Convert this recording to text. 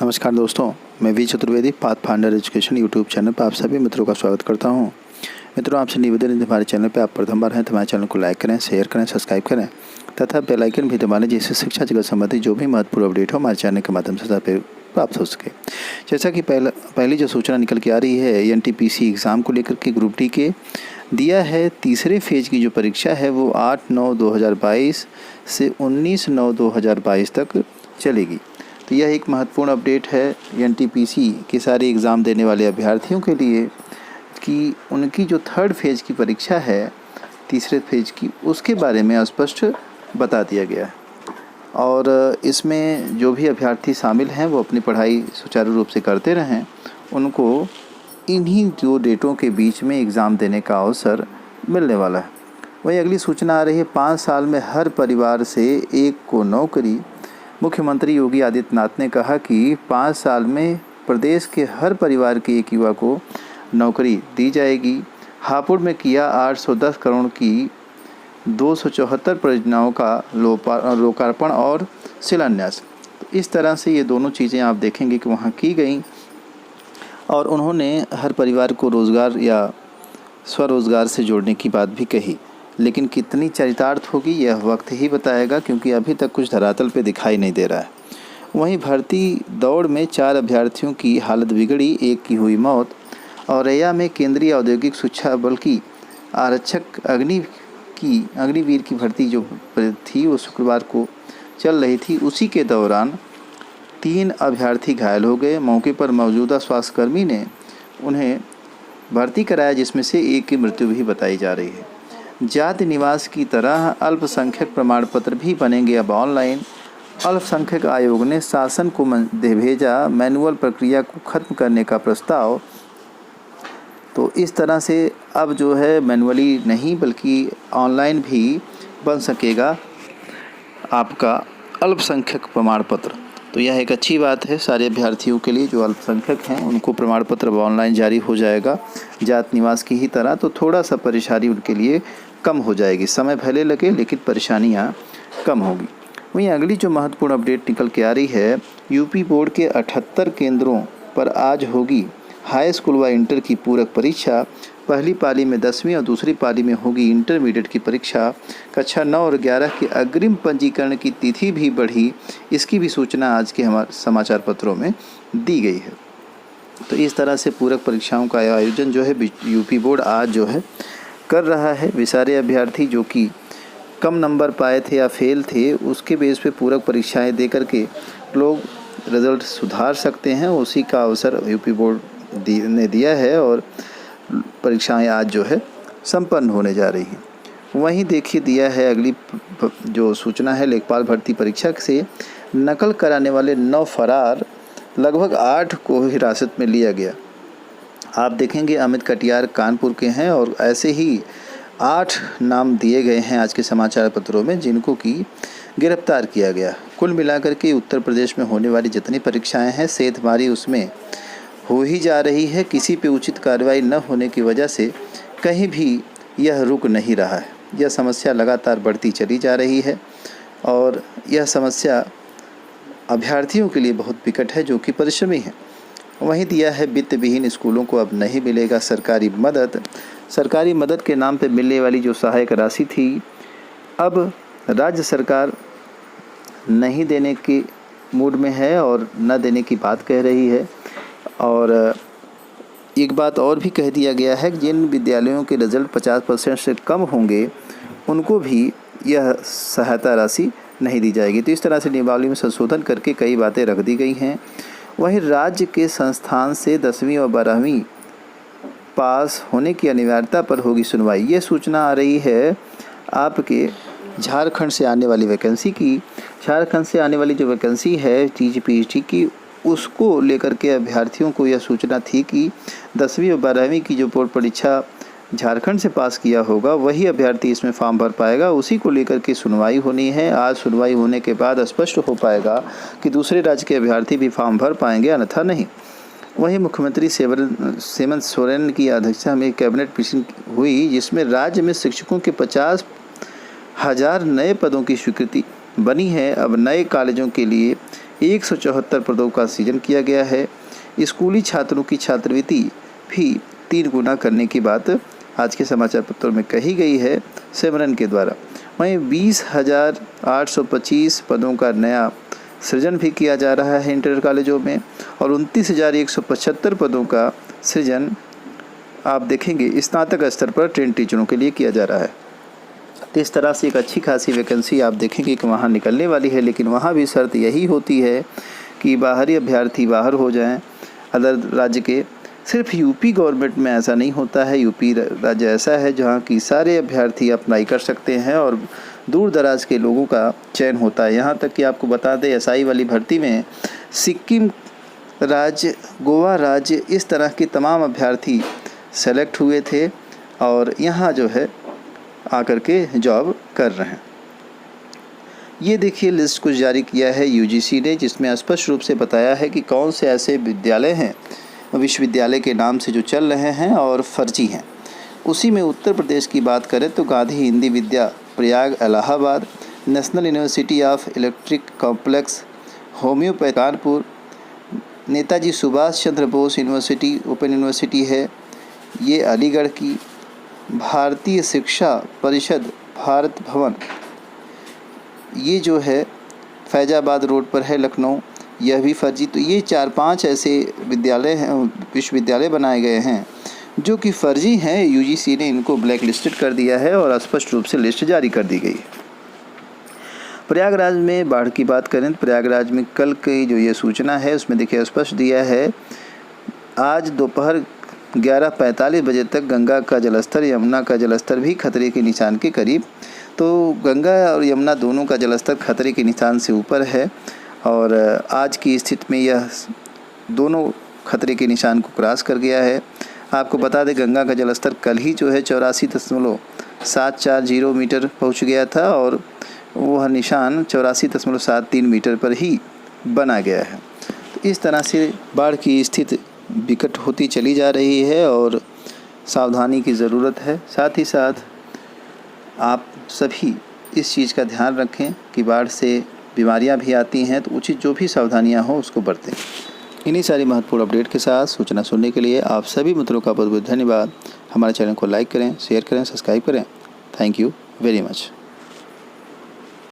नमस्कार दोस्तों, मैं V Chaturvedi pathfinder education YouTube channel पर आप सभी मित्रों का स्वागत करता हूं। मित्रों, आपसे निवेदन है, हमारे चैनल पर आप प्रथम बार हैं तो हमारे चैनल को लाइक करें, शेयर करें, सब्सक्राइब करें तथा बेल आइकन भी दबाएं, जिससे शिक्षा जगत संबंधी जो भी महत्वपूर्ण अपडेट हो हमारे चैनल के माध्यम से सब प्राप्त हो सके। जैसा कि पहली जो सूचना निकल के आ रही है, एनटीपीसी एग्ज़ाम को लेकर के ग्रुप डी के दिया है तीसरे फेज की जो परीक्षा है वो 8/9/2022 से 19/9/2022 तक चलेगी। तो यह एक महत्वपूर्ण अपडेट है एनटीपीसी के सारे एग्ज़ाम देने वाले अभ्यर्थियों के लिए कि उनकी जो थर्ड फेज़ की परीक्षा है, तीसरे फेज़ की, उसके बारे में स्पष्ट बता दिया गया है। और इसमें जो भी अभ्यर्थी शामिल हैं वो अपनी पढ़ाई सुचारू रूप से करते रहें, उनको इन्हीं दो डेटों के बीच में एग्ज़ाम देने का अवसर मिलने वाला है। वहीं अगली सूचना आ रही है, 5 साल में हर परिवार से एक को नौकरी। मुख्यमंत्री योगी आदित्यनाथ ने कहा कि 5 साल में प्रदेश के हर परिवार के एक युवा को नौकरी दी जाएगी। हापुड़ में किया 810 करोड़ की 274 परियोजनाओं का लोकार्पण और शिलान्यास। तो इस तरह से ये दोनों चीज़ें आप देखेंगे कि वहाँ की गई और उन्होंने हर परिवार को रोज़गार या स्वरोज़गार से जोड़ने की बात भी कही। लेकिन कितनी चरितार्थ होगी यह वक्त ही बताएगा, क्योंकि अभी तक कुछ धरातल पे दिखाई नहीं दे रहा है। वहीं भर्ती दौड़ में 4 अभ्यर्थियों की हालत बिगड़ी, एक की हुई मौत। औरैया में केंद्रीय औद्योगिक शिक्षा बल की आरक्षक अग्निवीर की भर्ती जो थी वो शुक्रवार को चल रही थी। उसी के दौरान 3 अभ्यर्थी घायल हो गए। मौके पर मौजूदा स्वास्थ्यकर्मी ने उन्हें भर्ती कराया, जिसमें से एक की मृत्यु भी बताई जा रही है। जाति निवास की तरह अल्पसंख्यक प्रमाण पत्र भी बनेंगे अब ऑनलाइन। अल्पसंख्यक आयोग ने शासन को भेजा मैनुअल प्रक्रिया को खत्म करने का प्रस्ताव। तो इस तरह से अब जो है मैनुअली नहीं बल्कि ऑनलाइन भी बन सकेगा आपका अल्पसंख्यक प्रमाण पत्र। तो यह एक अच्छी बात है सारे अभ्यर्थियों के लिए जो अल्पसंख्यक हैं, उनको प्रमाण पत्र ऑनलाइन जारी हो जाएगा जात निवास की ही तरह। तो थोड़ा सा परेशानी उनके लिए कम हो जाएगी, समय भले लगे लेकिन परेशानियां कम होगी। वहीं अगली जो महत्वपूर्ण अपडेट निकल के आ रही है, यूपी बोर्ड के 78 केंद्रों पर आज होगी हाई स्कूल व इंटर की पूरक परीक्षा। पहली पाली में 10वीं और दूसरी पाली में होगी इंटरमीडिएट की परीक्षा। कक्षा 9 और 11 के अग्रिम पंजीकरण की तिथि भी बढ़ी, इसकी भी सूचना आज के हमारे समाचार पत्रों में दी गई है। तो इस तरह से पूरक परीक्षाओं का आयोजन जो है यूपी बोर्ड आज जो है कर रहा है। विसारे अभ्यर्थी जो कि कम नंबर पाए थे या फेल थे, उसके बेस पे पूरक परीक्षाएं दे करके लोग रिजल्ट सुधार सकते हैं, उसी का अवसर यूपी बोर्ड ने दिया है और परीक्षाएं आज जो है संपन्न होने जा रही हैं। वहीं देखिए दिया है अगली जो सूचना है, लेखपाल भर्ती परीक्षा से नकल कराने वाले 9 फरार, लगभग 8 को हिरासत में लिया गया। आप देखेंगे अमित कटियार कानपुर के हैं और ऐसे ही 8 नाम दिए गए हैं आज के समाचार पत्रों में, जिनको की गिरफ्तार किया गया। कुल मिलाकर के उत्तर प्रदेश में होने वाली जितनी परीक्षाएं हैं, सेंधमारी उसमें हो ही जा रही है। किसी पे उचित कार्रवाई न होने की वजह से कहीं भी यह रुक नहीं रहा है। यह समस्या लगातार बढ़ती चली जा रही है और यह समस्या अभ्यर्थियों के लिए बहुत विकट है जो कि परिश्रमी है। वहीं दिया है वित्त विहीन स्कूलों को अब नहीं मिलेगा सरकारी मदद। सरकारी मदद के नाम पर मिलने वाली जो सहायक राशि थी, अब राज्य सरकार नहीं देने के मूड में है और न देने की बात कह रही है। और एक बात और भी कह दिया गया है कि जिन विद्यालयों के रिजल्ट 50% से कम होंगे उनको भी यह सहायता राशि नहीं दी जाएगी। तो इस तरह से नियमावली में संशोधन करके कई बातें रख दी गई हैं। वहीं राज्य के संस्थान से 10वीं और 12वीं पास होने की अनिवार्यता पर होगी सुनवाई। ये सूचना आ रही है आपके झारखंड से आने वाली वैकेंसी की। झारखंड से आने वाली जो वैकेंसी है टीजी पीएचडी की, उसको लेकर के अभ्यर्थियों को यह सूचना थी कि 10वीं और 12वीं की जो बोर्ड परीक्षा झारखंड से पास किया होगा वही अभ्यर्थी इसमें फॉर्म भर पाएगा। उसी को लेकर के सुनवाई होनी है। आज सुनवाई होने के बाद स्पष्ट हो पाएगा कि दूसरे राज्य के अभ्यर्थी भी फॉर्म भर पाएंगे, अन्यथा नहीं। वहीं मुख्यमंत्री हेमंत सोरेन की अध्यक्षता में कैबिनेट मीटिंग हुई, जिसमें राज्य में शिक्षकों के 50,000 नए पदों की स्वीकृति बनी है। अब नए कॉलेजों के लिए 174 पदों का सृजन किया गया है। स्कूली छात्रों की छात्रवृत्ति भी 3 गुना करने की बात आज के समाचार पत्रों में कही गई है सिमरन के द्वारा। वहीं 20,825 पदों का नया सृजन भी किया जा रहा है इंटर कॉलेजों में, और 29,175 पदों का सृजन आप देखेंगे स्नातक स्तर पर ट्रेन टीचरों के लिए किया जा रहा है। तो इस तरह से एक अच्छी खासी वैकेंसी आप देखेंगे कि वहाँ निकलने वाली है, लेकिन वहाँ भी शर्त यही होती है कि बाहरी अभ्यर्थी बाहर हो जाएं अदर राज्य के। सिर्फ यूपी गवर्नमेंट में ऐसा नहीं होता है, यूपी राज्य ऐसा है जहाँ की सारे अभ्यर्थी अप्लाई कर सकते हैं और दूर दराज के लोगों का चयन होता है। यहाँ तक कि आपको बता दें एसआई वाली भर्ती में सिक्किम राज्य, गोवा राज्य, इस तरह के तमाम अभ्यर्थी सेलेक्ट हुए थे और यहाँ जो है आकर के जॉब कर रहे हैं। ये देखिए लिस्ट कुछ जारी किया है यूजीसी ने, जिसमें स्पष्ट रूप से बताया है कि कौन से ऐसे विद्यालय हैं विश्वविद्यालय के नाम से जो चल रहे हैं और फर्जी हैं। उसी में उत्तर प्रदेश की बात करें तो Gandhi Hindi Vidya Prayag Allahabad, national university of electric complex homeopath Kanpur, Netaji Subhash Chandra Bose university open university है ये अलीगढ़ की, भारतीय शिक्षा परिषद भारत भवन ये जो है फैजाबाद रोड पर है लखनऊ, यह भी फर्जी। तो ये 4-5 ऐसे विद्यालय हैं, विश्वविद्यालय बनाए गए हैं जो कि फर्जी हैं। यूजीसी ने इनको ब्लैक लिस्टेड कर दिया है और स्पष्ट रूप से लिस्ट जारी कर दी गई है। प्रयागराज में बाढ़ की बात करें तो प्रयागराज में कल की जो ये सूचना है उसमें देखिए स्पष्ट दिया है, आज दोपहर 11:45 बजे तक गंगा का जलस्तर, यमुना का जलस्तर भी खतरे के निशान के करीब। तो गंगा और यमुना दोनों का जलस्तर खतरे के निशान से ऊपर है और आज की स्थिति में यह दोनों खतरे के निशान को क्रॉस कर गया है। आपको बता दें गंगा का जलस्तर कल ही जो है 84.740 मीटर पहुंच गया था और वह निशान 84.73 मीटर पर ही बना गया है। तो इस तरह से बाढ़ की स्थिति विकट होती चली जा रही है और सावधानी की ज़रूरत है। साथ ही साथ आप सभी इस चीज़ का ध्यान रखें कि बाढ़ से बीमारियां भी आती हैं, तो उचित जो भी सावधानियां हो उसको बरतें। इन्हीं सारी महत्वपूर्ण अपडेट के साथ सूचना सुनने के लिए आप सभी मित्रों का बहुत बहुत धन्यवाद। हमारे चैनल को लाइक करें, शेयर करें, सब्सक्राइब करें। Thank you very much.